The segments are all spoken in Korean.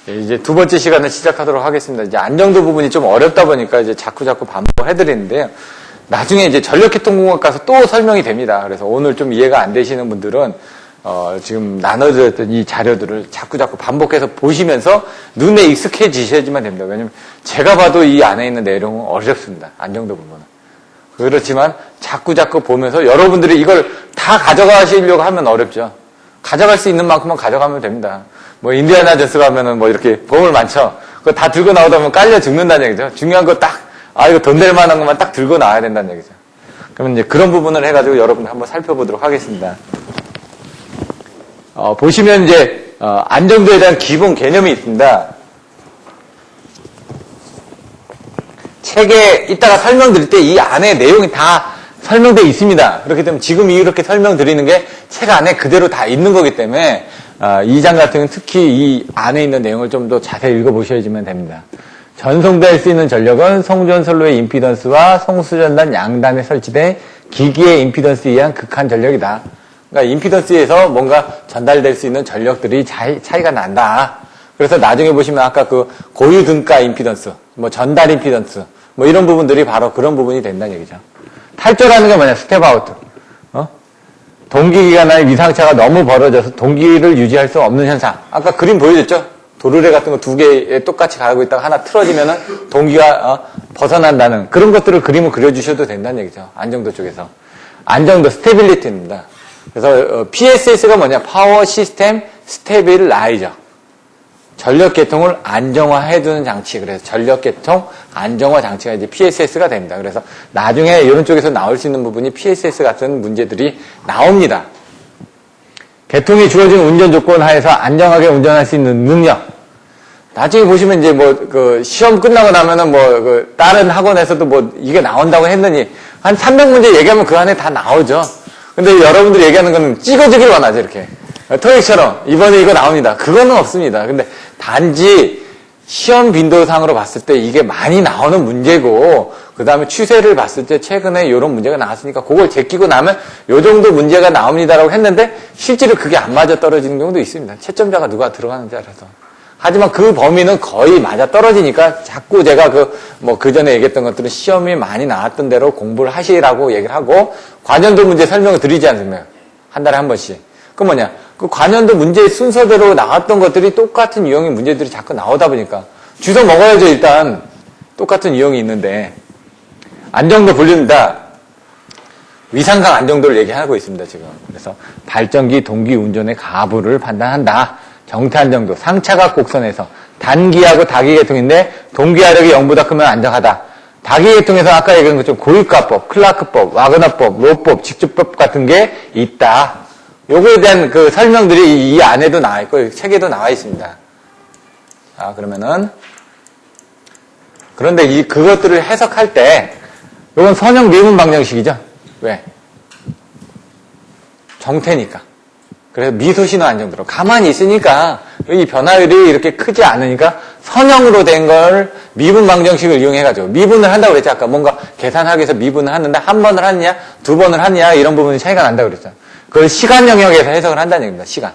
이제 두 번째 시간을 시작하도록 하겠습니다. 이제 안정도 부분이 좀 어렵다 보니까 이제 자꾸 반복해드리는데요. 나중에 이제 전력계통공학 가서 또 설명이 됩니다. 그래서 오늘 좀 이해가 안 되시는 분들은 지금 나눠드렸던 이 자료들을 자꾸 반복해서 보시면서 눈에 익숙해지셔야지만 됩니다. 왜냐면 제가 봐도 이 안에 있는 내용은 어렵습니다. 안정도 부분은. 그렇지만 자꾸 보면서 여러분들이 이걸 다 가져가시려고 하면 어렵죠. 가져갈 수 있는 만큼만 가져가면 됩니다. 뭐 인디아나 존스 가면은 뭐 이렇게 보물 많죠. 그거 다 들고 나오다 보면 깔려 죽는다는 얘기죠. 중요한 거 딱 이거 돈 될 만한 것만 딱 들고 나와야 된다는 얘기죠. 그러면 이제 그런 부분을 해가지고 여러분들 한번 살펴보도록 하겠습니다. 보시면 이제 안정도에 대한 기본 개념이 있습니다. 책에 이따가 설명드릴 때 이 안에 내용이 다 설명되어 있습니다. 그렇기 때문에 지금 이렇게 설명드리는 게 책 안에 그대로 다 있는 거기 때문에 2장 같은 경우는 특히 이 안에 있는 내용을 좀 더 자세히 읽어보셔야지만 됩니다. 전송될 수 있는 전력은 송전선로의 임피던스와 송수전단 양단에 설치된 기기의 임피던스에 의한 극한 전력이다. 그러니까 임피던스에서 뭔가 전달될 수 있는 전력들이 차이가 난다. 그래서 나중에 보시면 아까 그 고유 등가 임피던스, 뭐 전달 임피던스, 뭐 이런 부분들이 바로 그런 부분이 된다는 얘기죠. 탈조라는 게 뭐냐? 스텝 아웃. 동기기관의 위상차가 너무 벌어져서 동기를 유지할 수 없는 현상. 아까 그림 보여줬죠? 도르래 같은 거 두 개 똑같이 가고 있다가 하나 틀어지면은 동기가 벗어난다는 그런 것들을 그림을 그려주셔도 된다는 얘기죠. 안정도 쪽에서. 안정도, 스테빌리티입니다. 그래서 PSS가 뭐냐? 파워 시스템 스테빌라이저. 전력계통을 안정화해두는 장치. 그래서 전력계통 안정화 장치가 이제 PSS가 됩니다. 그래서 나중에 이런 쪽에서 나올 수 있는 부분이 PSS 같은 문제들이 나옵니다. 계통이 주어진 운전 조건 하에서 안정하게 운전할 수 있는 능력. 나중에 보시면 이제 시험 끝나고 나면은 다른 학원에서도 이게 나온다고 했느니 한 300문제 얘기하면 그 안에 다 나오죠. 근데 여러분들이 얘기하는 거는 찍어주길 원하죠, 이렇게. 토익처럼 이번에 이거 나옵니다. 그거는 없습니다. 근데 단지 시험 빈도상으로 봤을 때 이게 많이 나오는 문제고 그 다음에 추세를 봤을 때 최근에 이런 문제가 나왔으니까 그걸 제끼고 나면 요 정도 문제가 나옵니다라고 했는데 실제로 그게 안 맞아 떨어지는 경우도 있습니다. 채점자가 누가 들어가는지 알아서. 하지만 그 범위는 거의 맞아 떨어지니까 자꾸 제가 그 전에 얘기했던 것들은 시험이 많이 나왔던 대로 공부를 하시라고 얘기를 하고 관연도 문제 설명을 드리지 않습니까? 한 달에 한 번씩. 그 뭐냐? 그 관연도 문제 순서대로 나왔던 것들이 똑같은 유형의 문제들이 자꾸 나오다 보니까 주워 먹어야죠, 일단. 똑같은 유형이 있는데. 안정도 분류입니다. 위상강 안정도를 얘기하고 있습니다, 지금. 그래서 발전기 동기 운전의 가부를 판단한다. 정태 안정도, 상차각 곡선에서 단기하고 다기계통인데 동기하력이 0보다 크면 안정하다. 다기계통에서 아까 얘기한 것처럼 고유가법, 클라크법, 와그너법, 로법, 직주법 같은 게 있다. 요거에 대한 그 설명들이 이 안에도 나와 있고 책에도 나와 있습니다. 자, 그러면은 그런데 그것들을 해석할 때 요건 선형 미분 방정식이죠. 왜? 정태니까. 그래서 미소신호 안정도로 가만히 있으니까 이 변화율이 이렇게 크지 않으니까 선형으로 된 걸 미분 방정식을 이용해가지고 미분을 한다고 그랬죠. 아까 뭔가 계산하기 위해서 미분을 하는데 한 번을 하느냐 두 번을 하느냐 이런 부분이 차이가 난다고 그랬죠. 그걸 시간 영역에서 해석을 한다는 얘기입니다. 시간.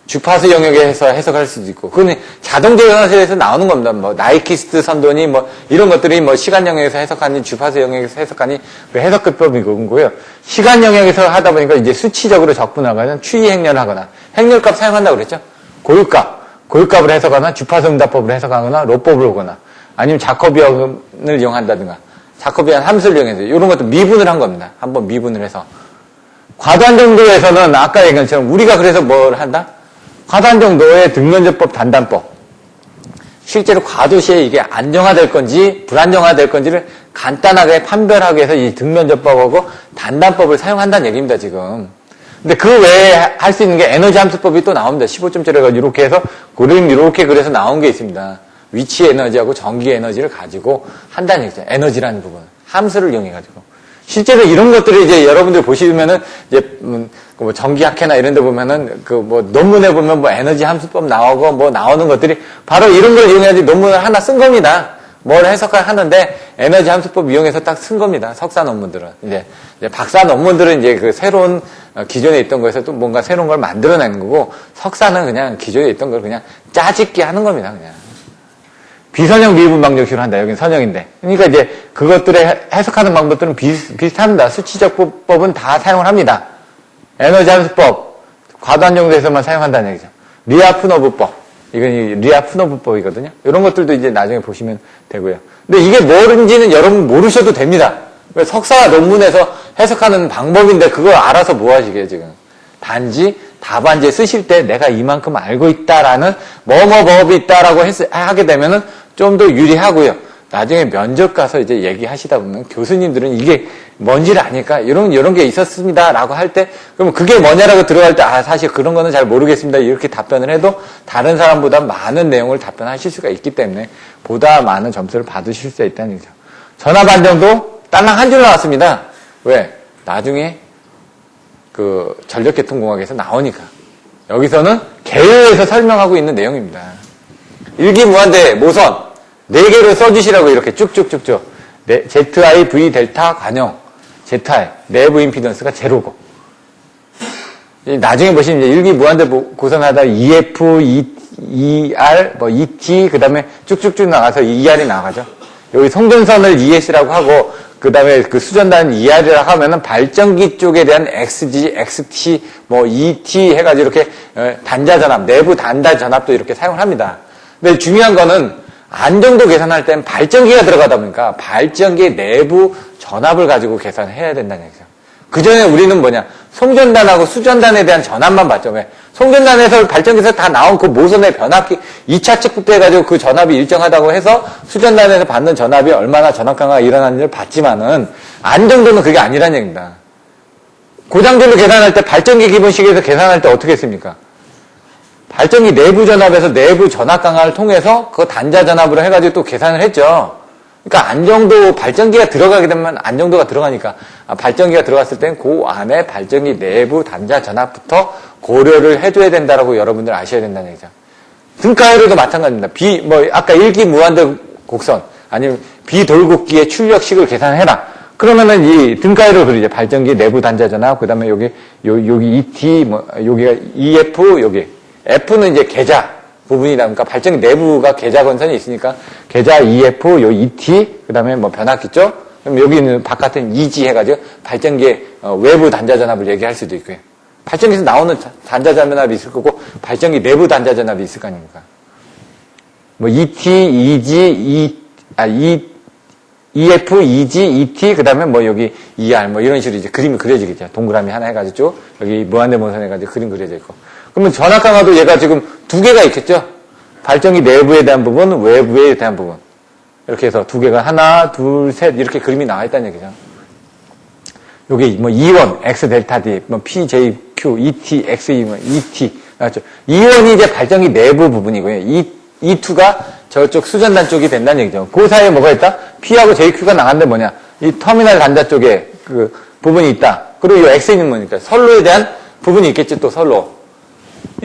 주파수 영역에서 해석할 수도 있고 그건 자동제 연화실에서 나오는 겁니다. 나이키스트 선도니 이런 것들이 시간 영역에서 해석하니 주파수 영역에서 해석하니 그 해석법이 그거고요. 시간 영역에서 하다 보니까 이제 수치적으로 적분하거나 추이 행렬을 하거나 행렬값 사용한다고 그랬죠. 고유값을 해석하거나 주파수 응답법을 해석하거나 로법을 오거나 아니면 자코비안을 이용한다든가 자코비안 함수를 이용해서 이런 것도 미분을 한 겁니다. 한번 미분을 해서 과도한 정도에서는 아까 얘기한 것처럼 우리가 그래서 뭘 한다? 과도한 정도의 등면제법, 단단법. 실제로 과도 시에 이게 안정화될 건지 불안정화될 건지를 간단하게 판별하기 위해서 이 등면제법하고 단단법을 사용한다는 얘기입니다, 지금. 근데 그 외에 할 수 있는 게 에너지 함수법이 또 나옵니다. 15점짜리가 이렇게 해서 이렇게 그래서 나온 게 있습니다. 위치 에너지하고 전기 에너지를 가지고 한다는 얘기죠. 에너지라는 부분. 함수를 이용해가지고. 실제로 이런 것들이 이제 여러분들 보시면은 이제 전기학회나 이런 데 보면은 논문에 보면 에너지 함수법 나오고 나오는 것들이 바로 이런 걸 이용해야지 논문을 하나 쓴 겁니다. 뭘 해석하는데 에너지 함수법 이용해서 딱 쓴 겁니다. 석사 논문들은. 이제 박사 논문들은 이제 그 새로운 기존에 있던 거에서 또 뭔가 새로운 걸 만들어내는 거고 석사는 그냥 기존에 있던 걸 그냥 짜집기 하는 겁니다. 그냥. 비선형 미분방정식으로 한다. 여긴 선형인데. 그러니까 이제 그것들의 해석하는 방법들은 비슷합니다. 수치적 법은 다 사용을 합니다. 에너지 함수법, 과도한 정도에서만 사용한다는 얘기죠. 리아프노브법. 이건 리아프노브법이거든요. 이런 것들도 이제 나중에 보시면 되고요. 근데 이게 뭐인지는 여러분 모르셔도 됩니다. 석사 논문에서 해석하는 방법인데 그걸 알아서 뭐 하시게요, 지금. 단지 답안지에 쓰실 때 내가 이만큼 알고 있다라는 뭐뭐 법이 있다라고 하게 되면은 좀 더 유리하고요. 나중에 면접 가서 이제 얘기하시다 보면 교수님들은 이게 뭔지를 아니까 이런 게 있었습니다라고 할 때 그러면 그게 뭐냐라고 들어갈 때 사실 그런 거는 잘 모르겠습니다. 이렇게 답변을 해도 다른 사람보다 많은 내용을 답변하실 수가 있기 때문에 보다 많은 점수를 받으실 수 있다는 얘기죠. 전압 안정도 딸랑 한 줄 나왔습니다. 왜? 나중에 그 전력계통공학에서 나오니까. 여기서는 개요에서 설명하고 있는 내용입니다. 일기무한대 모선 4개를 써주시라고 이렇게 쭉쭉쭉쭉. ZI, V, 델타, 관형, ZI, 내부 임피던스가 제로고. 나중에 보시면 이제 일기무한대 고선하다 EF, ER, ET, 그 다음에 쭉쭉쭉 나가서 ER이 나가죠. 여기 송전선을 ES라고 하고, 그 다음에 그 수전단 ER이라고 하면은 발전기 쪽에 대한 XG, XT, ET 해가지고 이렇게 단자전압, 내부 단자전압도 이렇게 사용을 합니다. 근데 중요한 거는 안정도 계산할 땐 발전기가 들어가다 보니까 발전기의 내부 전압을 가지고 계산해야 된다는 얘기죠. 그 전에 우리는 뭐냐, 송전단하고 수전단에 대한 전압만 봤죠. 왜? 송전단에서 발전기에서 다 나온 그 모선의 변압기 2차 측부터 해가지고 그 전압이 일정하다고 해서 수전단에서 받는 전압이 얼마나 전압 강화가 일어나는지를 봤지만은 안정도는 그게 아니란 얘기입니다. 고장전로 계산할 때 발전기 기본식에서 계산할 때 어떻게 했습니까? 발전기 내부 전압에서 내부 전압 강화를 통해서 그 단자 전압으로 해가지고 또 계산을 했죠. 그러니까 안정도, 발전기가 들어가게 되면 안정도가 들어가니까 발전기가 들어갔을 땐 그 안에 발전기 내부 단자 전압부터 고려를 해줘야 된다라고 여러분들 아셔야 된다는 얘기죠. 등가열에도 마찬가지입니다. 아까 일기무한대 곡선 아니면 비돌곡기의 출력식을 계산해라. 그러면은 이 등가열을 그리죠. 발전기 내부 단자 전압, 그 다음에 여기 ET, 여기가 EF, 여기 F는 이제 계좌 부분이다 보니까 발전기 내부가 계좌 건선이 있으니까 계좌 EF, 요 ET, 그 다음에 변압기죠? 그럼 여기는 바깥은 EG 해가지고 발전기의 외부 단자 전압을 얘기할 수도 있고요. 발전기에서 나오는 단자 전압이 있을 거고 발전기 내부 단자 전압이 있을 거 아닙니까? ET, EG, EF, EG, ET, 그 다음에 여기 ER, 이런 식으로 이제 그림이 그려지겠죠. 동그라미 하나 해가지고 쭉, 여기 무한대 모선 해가지고 그림 그려져 있고. 그러면 전압 강화도 얘가 지금 2개가 있겠죠? 발전기 내부에 대한 부분, 외부에 대한 부분. 이렇게 해서 2개가 하나, 둘, 셋, 이렇게 그림이 나와 있다는 얘기죠. 여기 E1, X 델타 D, PJQ, ET, XE, ET. 맞죠? E1이 이제 발전기 내부 부분이고요. E2가 저쪽 수전단 쪽이 된다는 얘기죠. 그 사이에 뭐가 있다? P하고 JQ가 나갔는데 뭐냐? 이 터미널 단자 쪽에 그 부분이 있다. 그리고 이 X는 뭐니까? 선로에 대한 부분이 있겠지, 또 선로.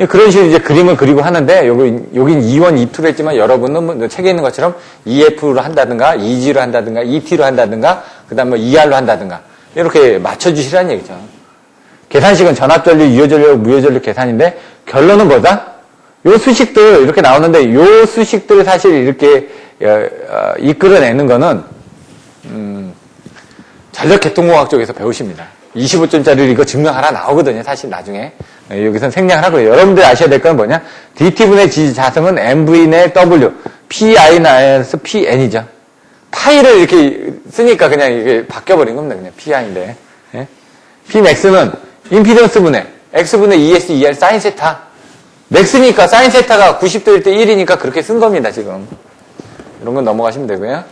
그런 식으로 이제 그림을 그리고 하는데, 여긴 E1, E2로 했지만 여러분은 책에 있는 것처럼 EF로 한다든가, EG로 한다든가, ET로 한다든가, 그 다음에 ER로 한다든가, 이렇게 맞춰주시라는 얘기죠. 계산식은 전압전류, 유효전류, 무효전류 계산인데, 결론은 뭐다? 요 수식들 이렇게 나오는데, 요 수식들을 사실 이렇게 이끌어내는 거는, 전력계통공학 쪽에서 배우십니다. 25점짜리 이거 증명하라 나오거든요, 사실 나중에. 여기선 생략을 하고요. 여러분들이 아셔야 될 건 뭐냐? DT분의 G 자성은 MV분의 W, PI나에서 PN이죠. 파이를 이렇게 쓰니까 그냥 이게 바뀌어버린 겁니다, 그냥 PI인데. 예? Pmax는 임피던스분의 X분의 ES, ER, 사인 세타. 맥스니까 사인 세타가 90도일 때 1이니까 그렇게 쓴 겁니다, 지금. 이런 건 넘어가시면 되고요.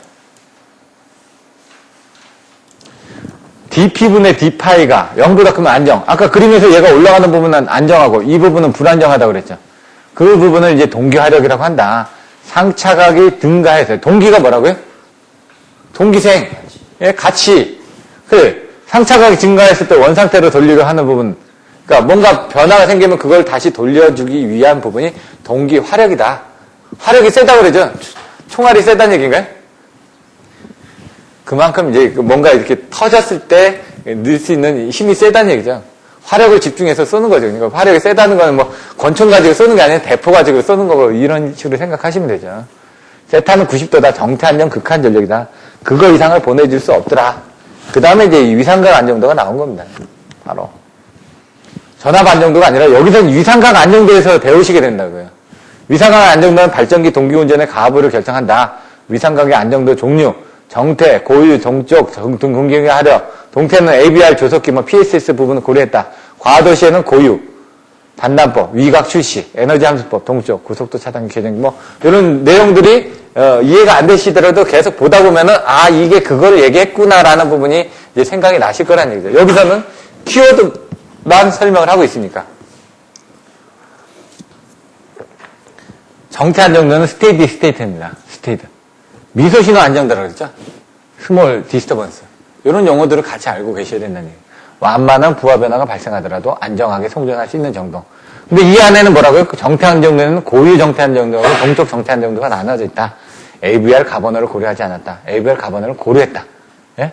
dp분의 d파이가 0보다 크면 안정. 아까 그림에서 얘가 올라가는 부분은 안정하고 이 부분은 불안정하다고 그랬죠. 그 부분을 이제 동기화력이라고 한다. 상차각이 증가해서. 동기가 뭐라고요? 동기생. 예, 가치. 그래. 상차각이 증가했을 때 원상태로 돌리려 하는 부분. 그러니까 뭔가 변화가 생기면 그걸 다시 돌려주기 위한 부분이 동기화력이다. 화력이 세다고 그러죠. 총알이 세다는 얘기인가요? 그만큼 이제 뭔가 이렇게 터졌을 때 넣을 수 있는 힘이 세다는 얘기죠. 화력을 집중해서 쏘는 거죠. 그러니까 화력이 세다는 건 뭐 권총 가지고 쏘는 게 아니라 대포 가지고 쏘는 거고 이런 식으로 생각하시면 되죠. 세타는 90도다. 정태 안정 극한 전력이다. 그거 이상을 보내줄 수 없더라. 그 다음에 이제 위상각 안정도가 나온 겁니다. 바로. 전압 안정도가 아니라 여기서는 위상각 안정도에서 배우시게 된다고요. 위상각 안정도는 발전기 동기 운전의 가부를 결정한다. 위상각의 안정도 종류, 정태, 고유, 동쪽, 동기의 하력, 동태는 ABR 조속기, PSS 부분을 고려했다. 과도시에는 고유, 반단법, 위각 출시, 에너지 함수법, 동쪽, 고속도 차단기 개정, 이런 내용들이 이해가 안 되시더라도 계속 보다 보면은 이게 그걸 얘기했구나라는 부분이 이제 생각이 나실 거라는 얘기죠. 여기서는 키워드만 설명을 하고 있으니까. 정태 안정도는 스테이트입니다. 스테이트. 미소신호 안정도라고 그랬죠? 스몰 디스터번스. 이런 용어들을 같이 알고 계셔야 된다는 얘기예요. 완만한 부하 변화가 발생하더라도 안정하게 송전할 수 있는 정도. 근데 이 안에는 뭐라고요? 정태 안정도는 고유 정태 안정도하고 동쪽 정태 안정도가 나눠져 있다. AVR 가버너를 고려하지 않았다. AVR 가버너를 고려했다. 예?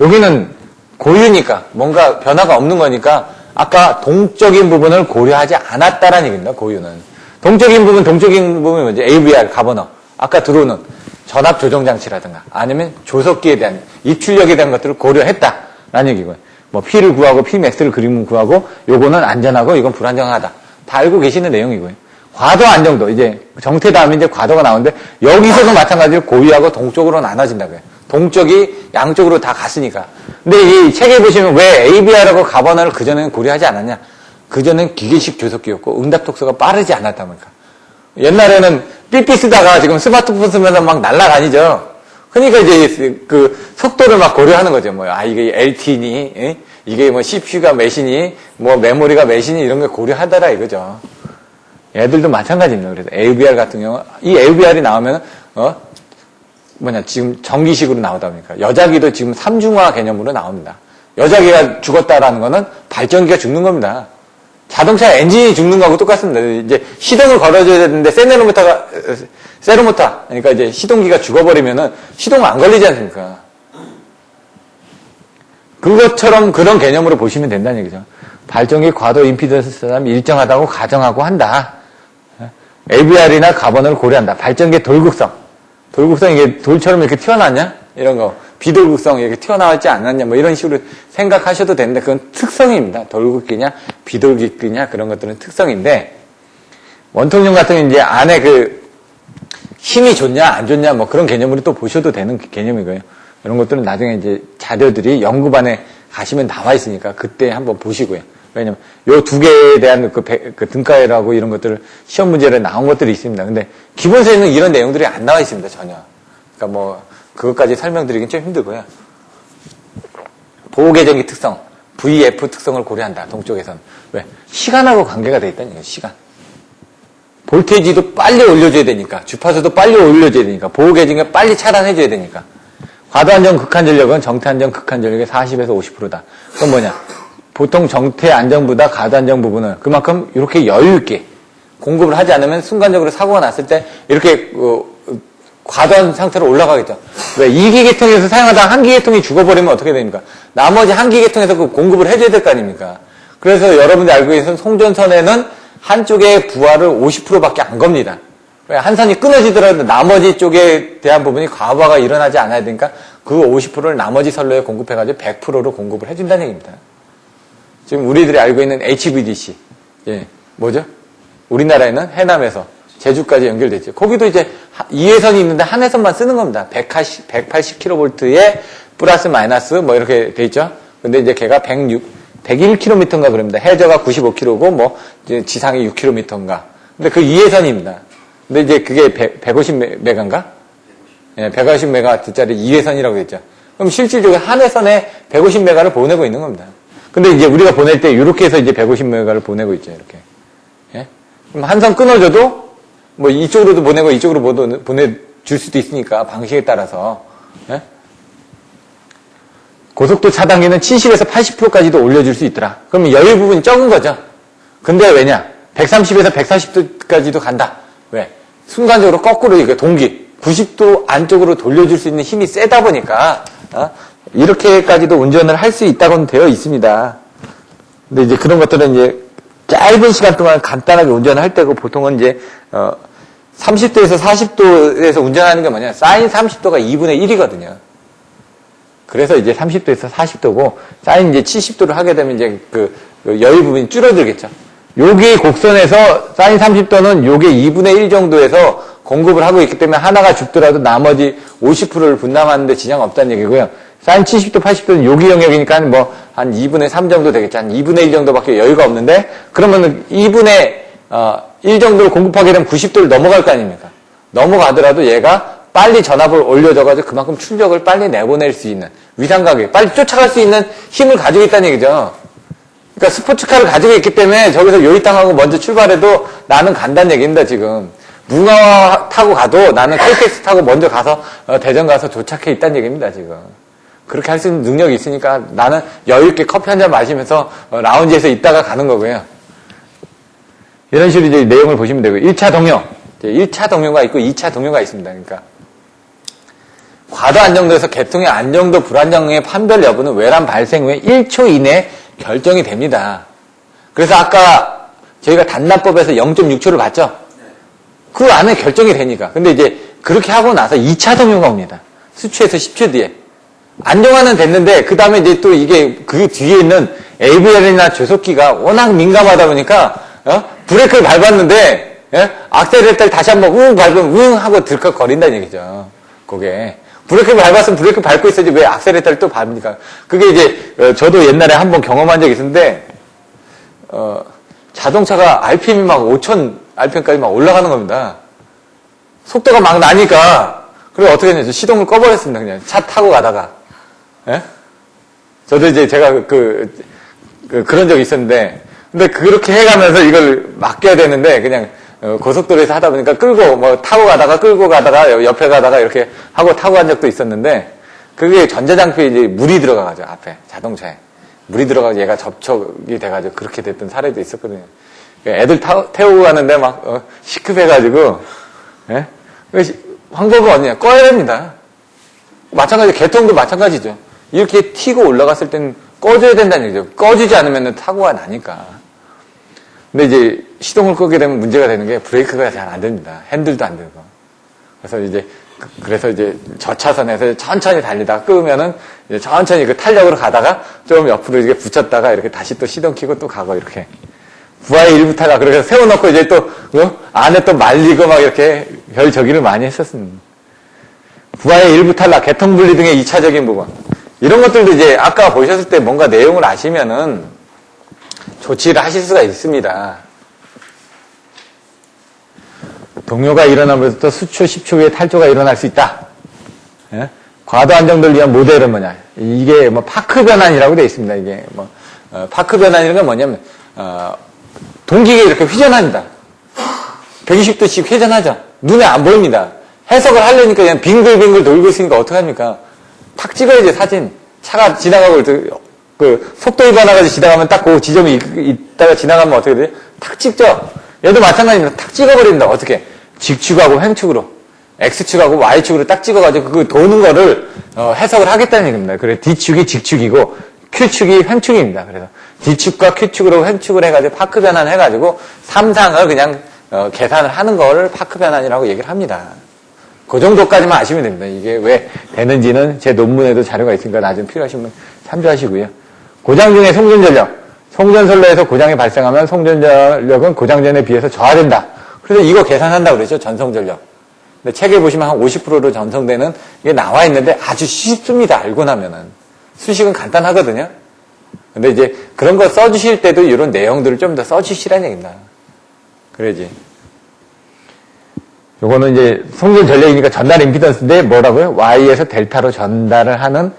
여기는 고유니까 뭔가 변화가 없는 거니까 아까 동적인 부분을 고려하지 않았다라는 얘기입니다. 고유는. 동적인 부분이 뭐죠? AVR 가버너. 아까 들어오는 전압 조정 장치라든가 아니면 조속기에 대한 입출력에 대한 것들을 고려했다라는 얘기고요. P를 구하고 Pmax를 그림을 구하고 요거는 안전하고 이건 불안정하다. 다 알고 계시는 내용이고요. 과도 안정도 이제 정태 다음에 이제 과도가 나오는데 여기서도 마찬가지로 고유하고 동쪽으로 나눠진다고요. 동쪽이 양쪽으로 다 갔으니까. 근데 이 책에 보시면 왜 ABR하고 가버너를 그전에는 고려하지 않았냐? 그전엔 기계식 조속기였고 응답 속도가 빠르지 않았다 보니까. 옛날에는 삐삐 쓰다가 지금 스마트폰 쓰면서 막 날아다니죠. 그러니까 이제 그 속도를 막 고려하는 거죠. 이게 LT니, 이게 CPU가 몇이니, 메모리가 몇이니 이런 걸 고려하더라 이거죠. 애들도 마찬가지입니다. 그래서 AVR 같은 경우, 이 AVR이 나오면, 지금 전기식으로 나오다 보니까. 여자기도 지금 삼중화 개념으로 나옵니다. 여자기가 죽었다라는 거는 발전기가 죽는 겁니다. 자동차 엔진이 죽는 거하고 똑같습니다. 이제 시동을 걸어줘야 되는데, 세로모터, 그러니까 이제 시동기가 죽어버리면은 시동 안 걸리지 않습니까? 그것처럼 그런 개념으로 보시면 된다는 얘기죠. 발전기 과도 임피던스 싸움이 일정하다고 가정하고 한다. AVR이나 가버너를 고려한다. 발전기 돌극성. 돌극성 이게 돌처럼 이렇게 튀어나왔냐? 이런 거. 비돌극성 이렇게 튀어나왔지 않았냐? 이런 식으로 생각하셔도 되는데 그건 특성입니다. 돌극기냐, 비돌극기냐 그런 것들은 특성인데 원통형 같은 경우는 이제 안에 힘이 좋냐, 안 좋냐 그런 개념으로 또 보셔도 되는 개념이고요. 이런 것들은 나중에 이제 자료들이 연구반에 가시면 나와 있으니까 그때 한번 보시고요. 왜냐면 요 두 개에 대한 그 등가열하고 이런 것들 시험 문제로 나온 것들이 있습니다. 근데 기본서에는 이런 내용들이 안 나와 있습니다. 전혀. 그러니까 그것까지 설명드리긴 좀 힘들고요. 보호계정기 특성, VF 특성을 고려한다. 동쪽에서는. 왜? 시간하고 관계가 돼 있다는 얘기예요. 시간. 볼테이지도 빨리 올려줘야 되니까, 주파수도 빨리 올려줘야 되니까, 보호계정기 빨리 차단해줘야 되니까. 과도안정 극한전력은 정태안정 극한전력의 40에서 50%다. 그건 뭐냐? 보통 정태안정보다 과도안정 부분은 그만큼 이렇게 여유있게 공급을 하지 않으면 순간적으로 사고가 났을 때 이렇게 과도한 상태로 올라가겠죠. 왜? 2기 계통에서 사용하다가 한 기계통이 죽어버리면 어떻게 됩니까? 나머지 한 기계통에서 공급을 해줘야 될 거 아닙니까? 그래서 여러분들이 알고 계신 송전선에는 한쪽의 부하를 50%밖에 안 겁니다. 왜? 한 선이 끊어지더라도 나머지 쪽에 대한 부분이 과부하가 일어나지 않아야 되니까 그 50%를 나머지 선로에 공급해가지고 100%로 공급을 해준다는 얘기입니다. 지금 우리들이 알고 있는 HVDC. 뭐죠? 우리나라에는 해남에서 제주까지 연결되죠. 거기도 이제 2회선이 있는데 한 회선만 쓰는 겁니다. 180kV에 플러스 마이너스 이렇게 돼 있죠. 근데 이제 걔가 101km인가 그럽니다. 해저가 95km고 지상이 6km인가. 근데 그 2회선입니다. 근데 이제 그게 150메가인가? 150메가짜리 2회선이라고 했죠. 그럼 실질적으로 한 회선에 150메가를 보내고 있는 겁니다. 근데 이제 우리가 보낼 때 이렇게 해서 이제 150메가를 보내고 있죠. 이렇게. 그럼 한 선 끊어줘도 이쪽으로도 보내고 이쪽으로 보내줄 수도 있으니까 방식에 따라서 고속도 차단기는 70에서 80%까지도 올려줄 수 있더라. 그러면 여유 부분이 적은 거죠. 근데 왜냐? 130에서 140도까지도 간다. 왜? 순간적으로 거꾸로 이게 동기 90도 안쪽으로 돌려줄 수 있는 힘이 세다 보니까 이렇게까지도 운전을 할 수 있다고는 되어 있습니다. 근데 이제 그런 것들은 이제 짧은 시간 동안 간단하게 운전을 할 때고 보통은 이제 30도에서 40도에서 운전하는 게 뭐냐? 사인 30도가 2분의 1이거든요. 그래서 이제 30도에서 40도고 사인 이제 70도를 하게 되면 이제 그 여유 부분이 줄어들겠죠. 여기 곡선에서 사인 30도는 요게 2분의 1 정도에서 공급을 하고 있기 때문에 하나가 죽더라도 나머지 50%를 분담하는데 지장 없다는 얘기고요. 사인 70도, 80도는 여기 영역이니까 뭐 한 2분의 3 정도 되겠죠. 한 2분의 1 정도밖에 여유가 없는데 그러면 2분의 1 정도를 공급하게 되면 90도를 넘어갈 거 아닙니까? 넘어가더라도 얘가 빨리 전압을 올려줘가지고 그만큼 출력을 빨리 내보낼 수 있는 위상가격, 빨리 쫓아갈 수 있는 힘을 가지고 있다는 얘기죠. 그러니까 스포츠카를 가지고 있기 때문에 저기서 요이땅하고 먼저 출발해도 나는 간다는 얘기입니다, 지금. 무궁화 타고 가도 나는 KTX 타고 먼저 가서 대전 가서 도착해 있다는 얘기입니다, 지금. 그렇게 할 수 있는 능력이 있으니까 나는 여유있게 커피 한 잔 마시면서 라운지에서 있다가 가는 거고요. 이런 식으로 이제 내용을 보시면 되고요. 1차 동요. 1차 동요가 있고 2차 동요가 있습니다. 그러니까 과도 안정도에서 계통의 안정도 불안정의 판별 여부는 외람 발생 후에 1초 이내에 결정이 됩니다. 그래서 아까 저희가 단납법에서 0.6초를 봤죠? 그 안에 결정이 되니까. 근데 이제 그렇게 하고 나서 2차 동요가 옵니다. 수초에서 10초 뒤에. 안정화는 됐는데 그 다음에 이제 또 이게 그 뒤에 있는 ABR이나 조속기가 워낙 민감하다 보니까 브레이크를 밟았는데 악셀레터를 다시 한번 밟으면 웅 하고 들컥거린다는 얘기죠. 그게 브레이크를 밟았으면 브레이크 밟고 있어야지 왜 악셀레터를 또 밟습니까? 그게 이제 저도 옛날에 한번 경험한 적이 있었는데 자동차가 RPM이 막 5,000 RPM까지 막 올라가는 겁니다. 속도가 막 나니까 그래서 어떻게 했냐면 시동을 꺼버렸습니다. 그냥 차 타고 가다가. 예? 저도 이제 제가 그런 적이 있었는데, 근데 그렇게 해가면서 이걸 맡겨야 되는데, 그냥 고속도로에서 하다 보니까 끌고, 뭐 타고 가다가 끌고 가다가 옆에 가다가 이렇게 하고 타고 간 적도 있었는데, 그게 전자장표에 이제 물이 들어가가지고, 앞에, 자동차에. 물이 들어가서 얘가 접촉이 돼가지고 그렇게 됐던 사례도 있었거든요. 애들 태우고 가는데 막, 시급해가지고, 예? 방법은 어디냐? 꺼야 됩니다. 마찬가지, 개통도 마찬가지죠. 이렇게 튀고 올라갔을 때는 꺼줘야 된다는 얘기죠. 꺼주지 않으면 사고가 나니까. 근데 이제 시동을 끄게 되면 문제가 되는 게 브레이크가 잘 안 됩니다. 핸들도 안 되고. 그래서 이제 저 차선에서 천천히 달리다가 끄면은 이제 천천히 그 탄력으로 가다가 좀 옆으로 이렇게 붙였다가 이렇게 다시 또 시동 켜고 또 가고 이렇게. 부하의 일부 타가 그렇게 세워놓고 이제 또 안에 또 말리고 막 이렇게 별 저기를 많이 했었습니다. 부하의 일부 탈락, 개통분리 등의 2차적인 부분. 이런 것들도 이제 아까 보셨을 때 뭔가 내용을 아시면은 조치를 하실 수가 있습니다. 동요가 일어나면서 수초, 10초 후에 탈조가 일어날 수 있다. 예? 과도 안정도를 위한 모델은 뭐냐. 이게 뭐 파크 변환이라고 되어 있습니다. 이게 뭐, 파크 변환이라는 건 뭐냐면, 동기가 이렇게 회전합니다. 120도씩 회전하죠. 눈에 안 보입니다. 해석을 하려니까 그냥 빙글빙글 돌고 있으니까 어떡합니까? 탁 찍어야지, 사진. 차가 지나가고, 속도 위반해가지고 지나가면 딱 그 지점이 있다가 지나가면 어떻게 돼? 탁 찍죠? 얘도 마찬가지입니다. 탁 찍어버립니다. 어떻게? 직축하고 횡축으로. X축하고 Y축으로 딱 찍어가지고 그 도는 거를, 해석을 하겠다는 얘기입니다. 그래, D축이 직축이고, Q축이 횡축입니다. 그래서 D축과 Q축으로 횡축을 해가지고 파크 변환을 해가지고, 삼상을 그냥, 계산을 하는 거를 파크 변환이라고 얘기를 합니다. 그 정도까지만 아시면 됩니다. 이게 왜 되는지는 제 논문에도 자료가 있으니까 나중에 필요하신 분 참조하시고요. 고장 중에 송전전력. 송전선로에서 고장이 발생하면 송전전력은 고장전에 비해서 저하된다. 그래서 이거 계산한다고 그랬죠. 전송전력. 근데 책에 보시면 한 50%로 전송되는 게 나와 있는데 아주 쉽습니다. 알고 나면은. 수식은 간단하거든요. 근데 이제 그런 거 써주실 때도 이런 내용들을 좀 더 써주시라는 얘기입니다. 그래야지. 요거는 이제 송전 전력이니까 전달 임피던스인데 뭐라고요? Y에서 델타로 전달을 하는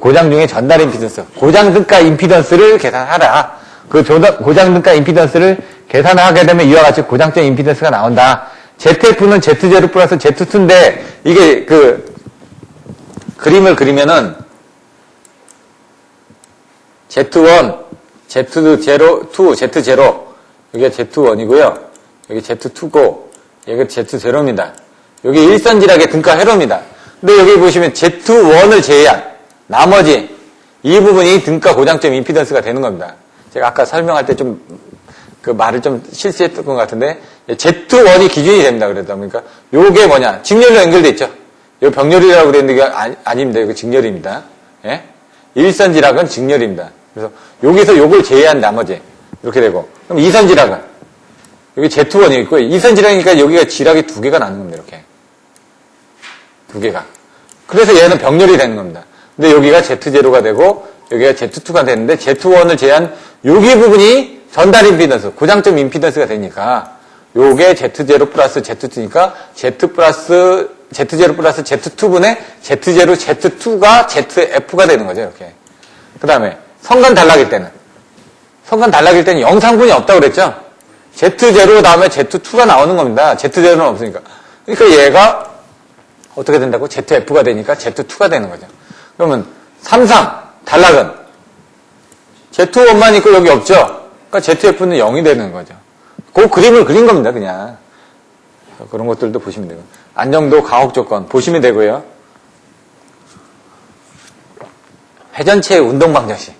고장 중에 전달 임피던스. 고장 등가 임피던스를 계산하라. 그 고장 등가 임피던스를 계산하게 되면 이와 같이 고장점 임피던스가 나온다. ZF는 Z0 플러스 Z2인데 이게 그림을 그리면은 Z1, Z0, 2, Z0. 여기가 Z1이고요. 여기 Z2고 여기 Z0입니다. 여기 일선지락의 등가 회로입니다. 근데 여기 보시면 Z1을 제외한 나머지 이 부분이 등가 고장점 임피던스가 되는 겁니다. 제가 아까 설명할 때 좀 그 말을 좀 실수했던 것 같은데 Z1이 기준이 됩니다. 그러다 보니까 요게 뭐냐? 직렬로 연결돼 있죠. 요 병렬이라고 그랬는데 이게 아닙니다. 이거 직렬입니다. 예? 일선지락은 직렬입니다. 그래서 여기서 요걸 제외한 나머지 이렇게 되고 그럼 이선지락은 여기 Z1이 있고 이선지락이니까 여기가 지락이 두 개가 나는 겁니다. 이렇게 두 개가. 그래서 얘는 병렬이 되는 겁니다. 근데 여기가 Z0가 되고 여기가 Z2가 되는데 Z1을 제외한 여기 부분이 전달 임피던스, 고장점 임피던스가 되니까 요게 Z0 플러스 Z2니까 Z0 플러스 Z2분의 Z0, Z2가 ZF가 되는 거죠. 이렇게. 그 다음에 성간 단락일 때는 영상분이 없다고 그랬죠. Z0 다음에 Z2가 나오는 겁니다. Z0는 없으니까. 그러니까 얘가 어떻게 된다고? ZF가 되니까 Z2가 되는 거죠. 그러면 삼상 단락은 Z1만 있고 여기 없죠. 그러니까 ZF는 0이 되는 거죠. 그 그림을 그린 겁니다. 그냥. 그런 것들도 보시면 되고. 안정도 가혹 조건 보시면 되고요. 회전체의 운동 방정식.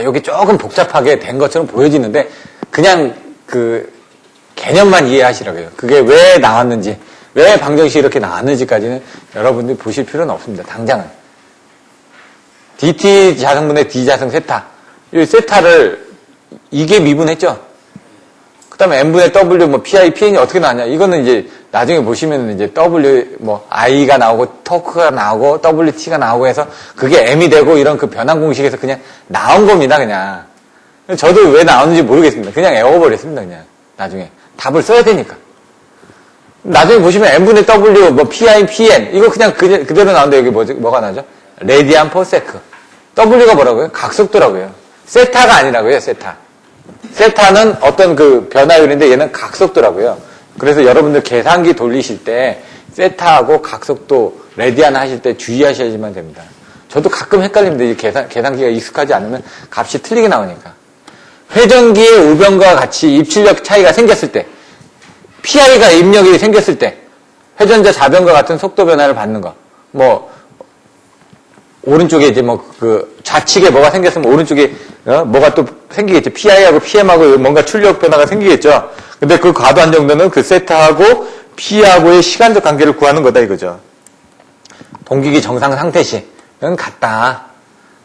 여기 조금 복잡하게 된 것처럼 보여지는데 그냥 그 개념만 이해하시라고요. 그게 왜 나왔는지, 왜 방정식이 이렇게 나왔는지까지는 여러분들이 보실 필요는 없습니다. 당장은. DT 자성분의 D 자성 세타. 이 세타를 이게 미분했죠. 그 다음에 N분의 W, 뭐, PI, PN이 어떻게 나왔냐. 이거는 이제 나중에 보시면 이제 W, 뭐, I가 나오고, 토크가 나오고, WT가 나오고 해서 그게 M이 되고 이런 그 변환 공식에서 그냥 나온 겁니다, 그냥. 저도 왜 나오는지 모르겠습니다. 그냥 외워버렸습니다, 그냥. 나중에. 답을 써야 되니까. 나중에 보시면 N분의 W, 뭐, PI, PN. 이거 그냥 그대로 나오는데 여기 뭐가 나죠? 레디안 퍼 세크. W가 뭐라고요? 각속도라고요. 세타가 아니라고요, 세타. 세타는 어떤 그 변화율인데 얘는 각속도라고요. 그래서 여러분들 계산기 돌리실 때 세타하고 각속도, 레디안 하실 때 주의하셔야지만 됩니다. 저도 가끔 헷갈립니다. 이 계산기가 익숙하지 않으면 값이 틀리게 나오니까. 회전기의 우변과 같이 입출력 차이가 생겼을 때, PI가 입력이 생겼을 때, 회전자 좌변과 같은 속도 변화를 받는 거. 뭐, 오른쪽에 이제 뭐, 그, 좌측에 뭐가 생겼으면 오른쪽에, 뭐가 또 생기겠죠. PI하고 PM하고 뭔가 출력 변화가 생기겠죠. 근데 그 과도한 정도는 그 세타하고 P하고의 시간적 관계를 구하는 거다 이거죠. 동기기 정상 상태 시는 같다.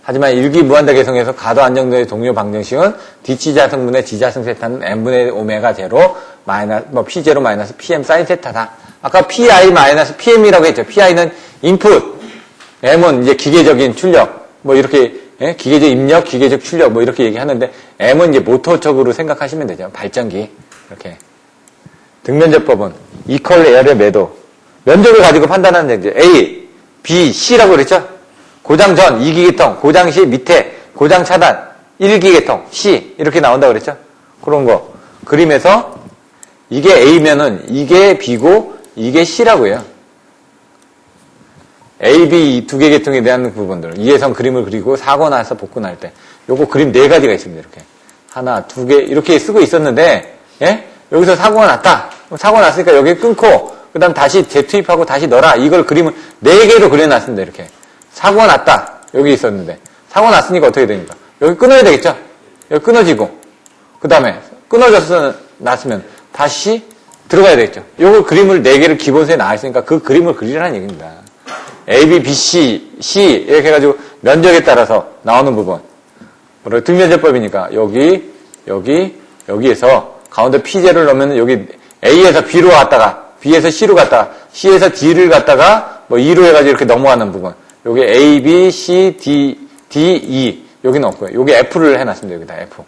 하지만 일기 무한대 계성에서 과도한 정도의 동료 방정식은 DC 자성분의 G자성 세타는 N분의 오메가 제로 마이너스, 뭐 P0 마이너스 PM 사인 세타다. 아까 PI 마이너스 PM이라고 했죠. PI는 인풋, M은 이제 기계적인 출력, 뭐 이렇게, 예? 기계적 입력, 기계적 출력, 뭐 이렇게 얘기하는데, M은 이제 모터적으로 생각하시면 되죠. 발전기. 이렇게. 등면적법은 이퀄 에어의 매도. 면적을 가지고 판단하는 얘기죠. A, B, C라고 그랬죠? 고장 전 2기계통, 고장 시 밑에, 고장 차단 1기계통, C. 이렇게 나온다고 그랬죠? 그런 거. 그림에서 이게 A면은 이게 B고 이게 C라고요. A, B 두 개 계통에 대한 부분들. 이해선 그림을 그리고 사고 나서 복구 날 때. 요거 그림 네 가지가 있습니다. 이렇게. 하나, 두 개, 이렇게 쓰고 있었는데, 예? 여기서 사고가 났다. 사고 났으니까 여기 끊고, 그 다음 다시 재투입하고 다시 넣어라. 이걸 그림을 네 개로 그려놨습니다. 이렇게. 사고가 났다. 여기 있었는데. 사고 났으니까 어떻게 됩니까? 여기 끊어야 되겠죠? 여기 끊어지고. 그 다음에 났으면 다시 들어가야 되겠죠? 요거 그림을 네 개를 기본서에 나와있으니까 그 그림을 그리라는 얘기입니다. A, B, B, C, C 이렇게 해가지고 면적에 따라서 나오는 부분. 뭐라고 등면적법이니까 여기에서 가운데 P0를 넣으면 여기 A에서 B로 갔다가 B에서 C로 갔다가 C에서 D를 갔다가 뭐 E로 해가지고 이렇게 넘어가는 부분. 여기 A, B, C, D, E 여기는 없고요. 여기 F를 해놨습니다. 여기다 F.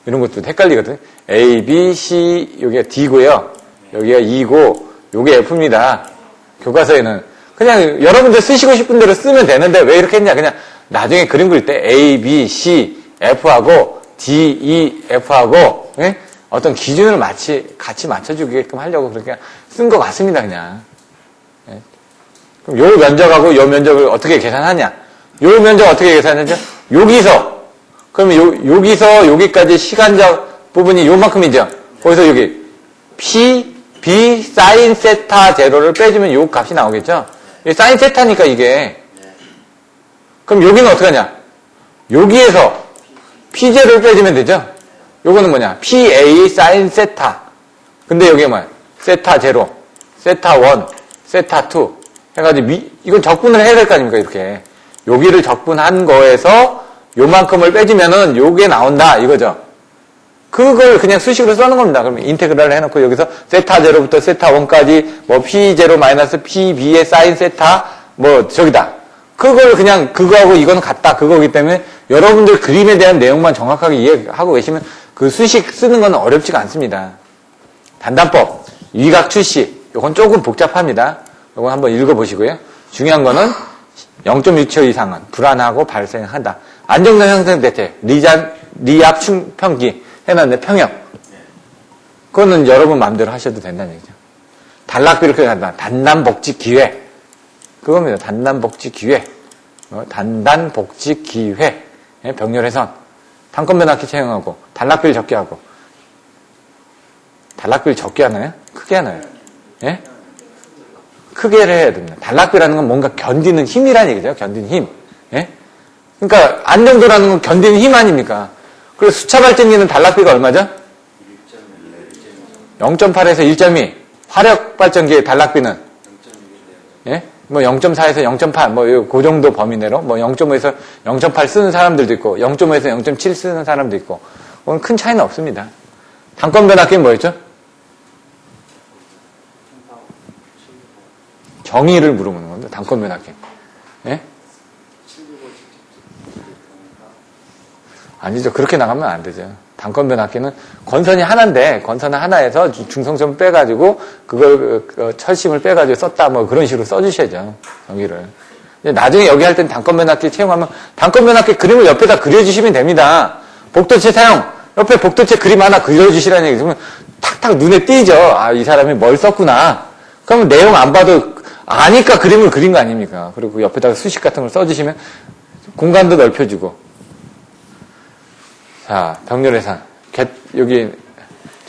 이런 것도 헷갈리거든. A, B, C 여기가 D고요. 여기가 E고 여기 F입니다. 교과서에는 그냥 여러분들 쓰시고 싶은 대로 쓰면 되는데 왜 이렇게 했냐. 그냥 나중에 그림 그릴 때 A, B, C, F하고 D, E, F하고 예? 어떤 기준을 같이 맞춰주게끔 하려고 그렇게 쓴 것 같습니다. 그냥. 예? 그럼 요 면적하고 요 면적을 어떻게 계산하냐. 요 면적 어떻게 계산하죠? 여기서 그러면 여기서 여기까지 시간적 부분이 요만큼이죠. 거기서 여기 P, B 사인 세타 제로를 빼주면 요 값이 나오겠죠? 이게 사인 세타니까 이게. 그럼 여기는 어떻게 하냐? 여기에서 P0를 빼주면 되죠? 요거는 뭐냐? PA 사인 세타. 근데 여기에 뭐야? 세타 제로, 세타 1, 세타 2 해가지고 이건 적분을 해야 될 거 아닙니까? 이렇게. 여기를 적분한 거에서 요만큼을 빼주면은 요게 나온다 이거죠. 그걸 그냥 수식으로 써는 겁니다. 그러면 인테그랄을 해놓고 여기서 세타 제로부터 세타 1까지 뭐 P0 마이너스 PB의 사인 세타 뭐 저기다. 그걸 그냥 그거하고 이거는 같다 그거기 때문에 여러분들 그림에 대한 내용만 정확하게 이해하고 계시면 그 수식 쓰는 건 어렵지가 않습니다. 단단법, 위각 출시 이건 조금 복잡합니다. 이건 한번 읽어보시고요. 중요한 거는 0.6초 이상은 불안하고 발생한다. 안정된 형성 대체, 리압 평기 해놨는데 평형. 그거는 여러분 마음대로 하셔도 된다는 얘기죠. 단락비를 그렇게 간다. 단단복지 기회. 그겁니다. 단단복지 기회. 단단복지 기회. 병렬해선. 단건변압기 채용하고, 단락비를 적게 하고. 단락비를 적게 하나요? 크게 하나요? 예? 크게를 해야 됩니다. 단락비라는 건 뭔가 견디는 힘이라는 얘기죠. 견디는 힘. 예? 그러니까 안정도라는 건 견디는 힘 아닙니까? 그래서 수차 발전기는 단락비가 얼마죠? 0.8에서 1.2. 화력 발전기의 단락비는? 예? 뭐 0.4에서 0.8, 뭐 그 정도 범위 내로 뭐 0.5에서 0.8 쓰는 사람들도 있고 0.5에서 0.7 쓰는 사람도 있고 그건 큰 차이는 없습니다. 단건 변압기는 뭐였죠? 정의를 물어보는 건데 단건 변압기. 예? 아니죠. 그렇게 나가면 안 되죠. 단건 변압기는 권선이 하나인데 권선 하나에서 중성점 빼가지고 그걸 철심을 빼가지고 썼다 뭐 그런 식으로 써주셔야죠. 정의를. 나중에 여기 할 땐 단건 변압기 채용하면 단건 변압기 그림을 옆에다 그려주시면 됩니다. 복도체 사용 옆에 복도체 그림 하나 그려주시라는 얘기 그러면 탁탁 눈에 띄죠. 아, 이 사람이 뭘 썼구나. 그러면 내용 안 봐도 아니까 그림을 그린 거 아닙니까? 그리고 그 옆에다가 수식 같은 걸 써주시면 공간도 넓혀주고. 자, 병렬해산. 여기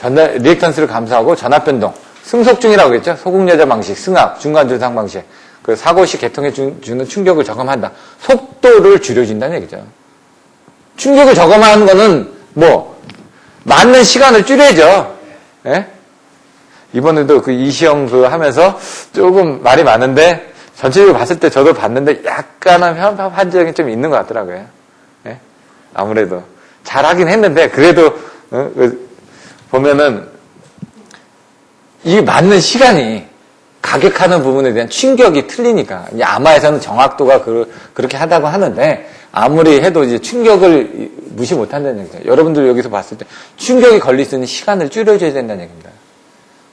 리액턴스를 감소하고 전압변동. 승속중이라고 했죠? 소극여자 방식, 승합, 중간조상 방식. 그 사고시 계통에 주는 충격을 저감한다. 속도를 줄여준다는 얘기죠. 충격을 저감하는 거는 뭐 맞는 시간을 줄여야죠. 예? 이번에도 그 이시영 그 하면서 조금 말이 많은데 전체적으로 봤을 때 저도 봤는데 약간은 한적이 좀 있는 것 같더라고요. 예? 아무래도 잘하긴 했는데 그래도 보면은 이 맞는 시간이 가격하는 부분에 대한 충격이 틀리니까 아마에서는 정확도가 그렇게 하다고 하는데 아무리 해도 이제 충격을 무시 못한다는 얘기죠. 여러분들 여기서 봤을 때 충격이 걸릴 수 있는 시간을 줄여줘야 된다는 얘기입니다.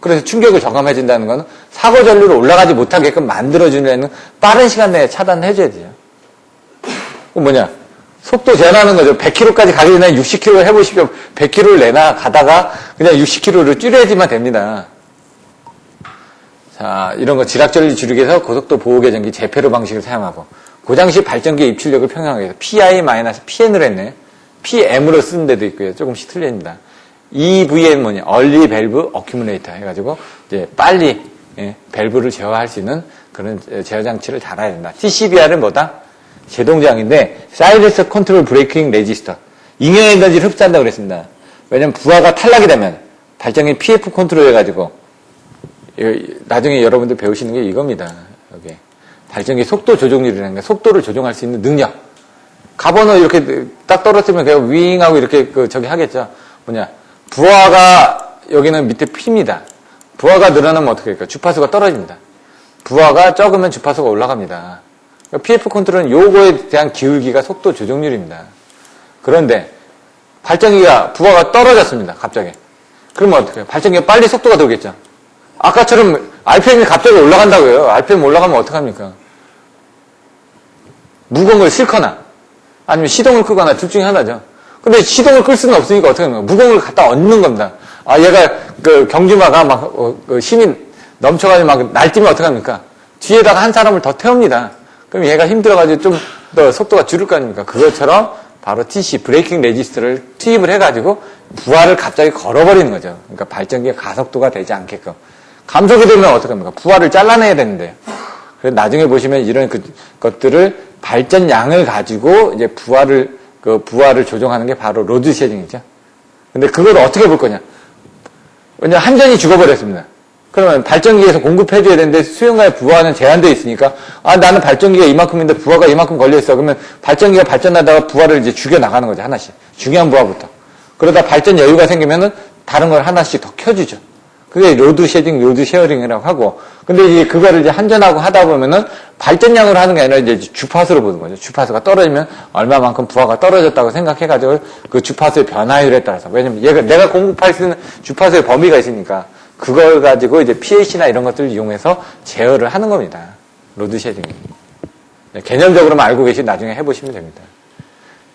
그래서 충격을 저감해준다는 거는 사고 전류로 올라가지 못하게끔 만들어주려는 빠른 시간 내에 차단해줘야 돼요. 그건 뭐냐? 속도 제한하는 거죠. 100km까지 가기 전에 60km 해보십시오. 100km를 내나 가다가 그냥 60km를 줄여야지만 됩니다. 자, 이런 거 지락전류 줄이기 위해서 고속도 보호계전기 제페로 방식을 사용하고 고장 시 발전기의 입출력을 평형하기 위해서 PI-PN으로 했네. PM으로 쓰는 데도 있고요. 조금씩 틀립니다. EV는 뭐냐? 얼리 밸브 어큐뮬레이터 해가지고 이제 빨리 밸브를 제어할 수 있는 그런 제어 장치를 달아야 된다. TCBR은 뭐다? 제동장인데 사이러스 컨트롤 브레이킹 레지스터. 잉여 에너지를 흡수한다고 그랬습니다. 왜냐면 부하가 탈락이 되면 발전기 PF 컨트롤 해가지고 나중에 여러분들 배우시는 게 이겁니다. 여기 발전기 속도 조종률이라는 게 속도를 조종할 수 있는 능력. 가번을 이렇게 딱 떨어뜨리면 그냥 윙하고 이렇게 저기 하겠죠. 뭐냐? 부하가 여기는 밑에 P입니다. 부하가 늘어나면 어떻게 할까요? 주파수가 떨어집니다. 부하가 적으면 주파수가 올라갑니다. PF 컨트롤은 요거에 대한 기울기가 속도 조종률입니다. 그런데 발전기가 부하가 떨어졌습니다. 갑자기. 그러면 어떻게 해요? 발전기가 빨리 속도가 돌겠죠. 아까처럼 RPM이 갑자기 올라간다고요. RPM 올라가면 어떡합니까? 무거운 걸 싣거나 아니면 시동을 끄거나 둘 중에 하나죠. 근데 시동을 끌 수는 없으니까 어떻게 합니까? 무거운 걸 갖다 얹는 겁니다. 아, 얘가 그 경주마가 막 힘이 넘쳐가지고 막 날뛰면 어떡합니까? 뒤에다가 한 사람을 더 태웁니다. 그럼 얘가 힘들어가지고 좀 더 속도가 줄을 거 아닙니까? 그것처럼 바로 TC, 브레이킹 레지스터를 투입을 해가지고 부하를 갑자기 걸어버리는 거죠. 그러니까 발전기의 가속도가 되지 않게끔. 감속이 되면 어떡합니까? 부하를 잘라내야 되는데요. 그래서 나중에 보시면 이런 것들을 발전량을 가지고 이제 부하를 조정하는 게 바로 로드 쉐딩이죠. 근데 그걸 어떻게 볼 거냐? 왜냐면 한전이 죽어버렸습니다. 그러면 발전기에서 공급해줘야 되는데 수용과의 부하는 제한되어 있으니까 나는 발전기가 이만큼인데 부하가 이만큼 걸려있어. 그러면 발전기가 발전하다가 부하를 이제 죽여나가는 거죠. 하나씩. 중요한 부하부터. 그러다 발전 여유가 생기면은 다른 걸 하나씩 더 켜주죠. 그게 로드 쉐딩, 로드 쉐어링이라고 하고. 근데 이제 그거를 이제 한전하고 하다 보면은 발전량으로 하는 게 아니라 이제 주파수로 보는 거죠. 주파수가 떨어지면 얼마만큼 부하가 떨어졌다고 생각해가지고 그 주파수의 변화율에 따라서. 왜냐면 내가 공급할 수 있는 주파수의 범위가 있으니까 그걸 가지고 이제 PAC나 이런 것들을 이용해서 제어를 하는 겁니다. 로드 쉐딩이. 네, 개념적으로만 알고 계시면 나중에 해보시면 됩니다.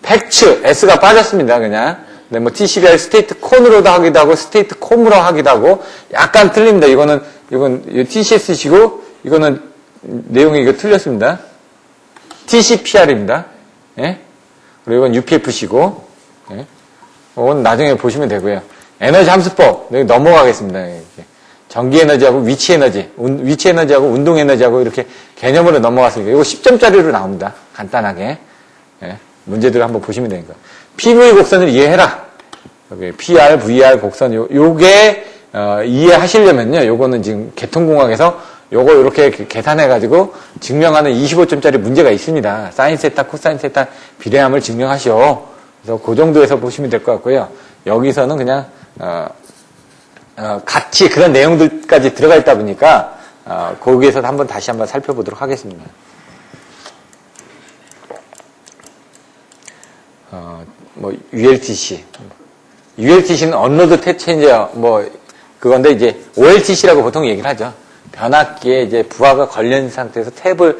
팩츠, S가 빠졌습니다, 그냥. 네, 뭐 TCBR 스테이트 콘으로도 하기도 하고 스테이트 콤으로 하기도 하고 약간 틀립니다. 이건 TCS시고 이거는 내용이 이거 틀렸습니다. TCPR입니다. 예? 그리고 이건 UPF시고 예? 이건 나중에 보시면 되고요. 에너지 함수법 여기 넘어가겠습니다. 이렇게. 전기 에너지하고 위치 에너지하고 운동 에너지하고 이렇게 개념으로 넘어갔으니까 이거 10점짜리로 나옵니다. 간단하게. 예? 문제들을 한번 보시면 되니까. PV 곡선을 이해해라. 여기 PR, VR 곡선, 요게, 이해하시려면요. 요거는 지금 개통공학에서 요거 이렇게 계산해가지고 증명하는 25점짜리 문제가 있습니다. 사인 세타, 코사인 세타 비례함을 증명하시오. 그래서 그 정도에서 보시면 될 것 같고요. 여기서는 그냥, 같이 그런 내용들까지 들어가 있다 보니까, 거기에서 다시 한번 살펴보도록 하겠습니다. ULTC. ULTC는 언로드 탭 체인저, 그건데 이제 OLTC라고 보통 얘기를 하죠. 변압기에 이제 부하가 걸린 상태에서 탭을,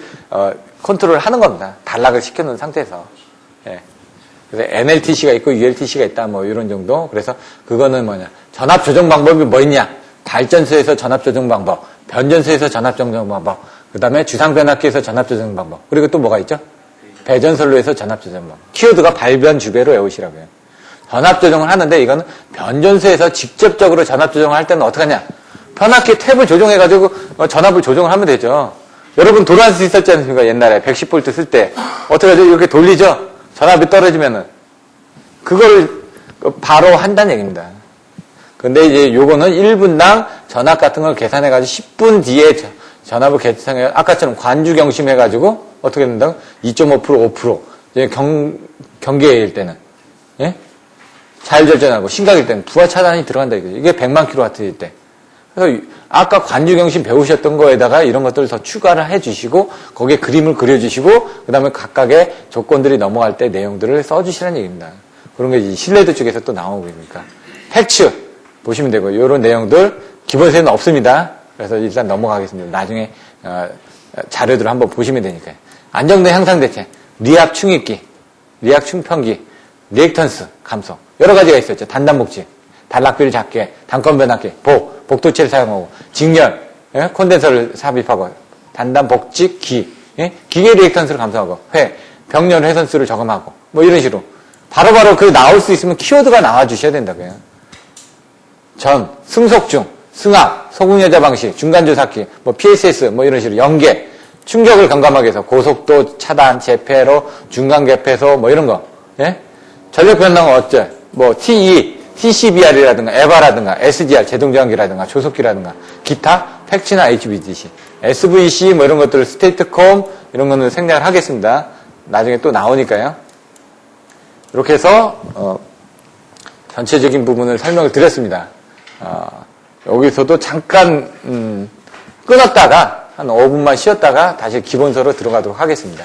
컨트롤 하는 겁니다. 단락을 시켜놓은 상태에서. 예. 그래서 NLTC가 있고 ULTC가 있다, 이런 정도. 그래서 그거는 전압 조정 방법이 뭐 있냐? 발전소에서 전압 조정 방법, 변전소에서 전압 조정 방법, 그 다음에 주상 변압기에서 전압 조정 방법. 그리고 또 뭐가 있죠? 배전선로에서 전압 조정 방법. 키워드가 발변 주배로 외우시라고요. 전압 조정을 하는데 이거는 변전소에서 직접적으로 전압 조정을 할 때는 어떻게 하냐? 변압기 탭을 조정해가지고 전압을 조정을 하면 되죠. 여러분 돌아갈 수 있었지 않습니까? 옛날에 110V 쓸 때. 어떻게 하죠? 이렇게 돌리죠? 전압이 떨어지면은. 그걸 바로 한다는 얘기입니다. 근데 이제 요거는 1분당 전압 같은 걸 계산해가지고 10분 뒤에 전압을 계산해, 아까처럼 관주경심해가지고 어떻게 된다고? 2.5%, 5%. 이제 경계일 때는. 예? 자율절전하고 심각일 때는 부하 차단이 들어간다 이거죠. 이게 100만 kW일 때. 그래서 아까 관주경심 배우셨던 거에다가 이런 것들을 더 추가를 해주시고 거기에 그림을 그려주시고 그 다음에 각각의 조건들이 넘어갈 때 내용들을 써주시라는 얘기입니다. 그런 게 이제 신뢰도 쪽에서 또 나오고 있으니까. 팩츠 보시면 되고 이런 내용들 기본세는 없습니다. 그래서 일단 넘어가겠습니다. 나중에 자료들을 한번 보시면 되니까요. 안정된 향상대체, 리압 충입기, 리압 충편기, 리액턴스 감소 여러 가지가 있었죠. 단단복지, 단락비를 작게, 단건 변압기, 복도체를 사용하고, 직렬, 예? 콘덴서를 삽입하고, 단단복직, 기계 리액턴스를 감소하고, 병렬 회선수를 저감하고, 이런 식으로 바로바로 그 나올 수 있으면 키워드가 나와주셔야 된다고요. 승속중, 승합, 소금여자 방식, 중간조사기, PSS, 이런 식으로 연계, 충격을 경감하게 해서 고속도 차단, 재폐로, 중간개폐소, 이런 거. 예? 전력 변동은 어째? TE, TCBR이라든가, 에바라든가, SGR, 제동저항기라든가, 조속기라든가, 기타, 팩치나 HVDC, SVC, 이런 것들을 스테이트콤, 이런 거는 생략을 하겠습니다. 나중에 또 나오니까요. 이렇게 해서, 전체적인 부분을 설명을 드렸습니다. 여기서도 잠깐, 끊었다가, 한 5분만 쉬었다가 다시 기본서로 들어가도록 하겠습니다.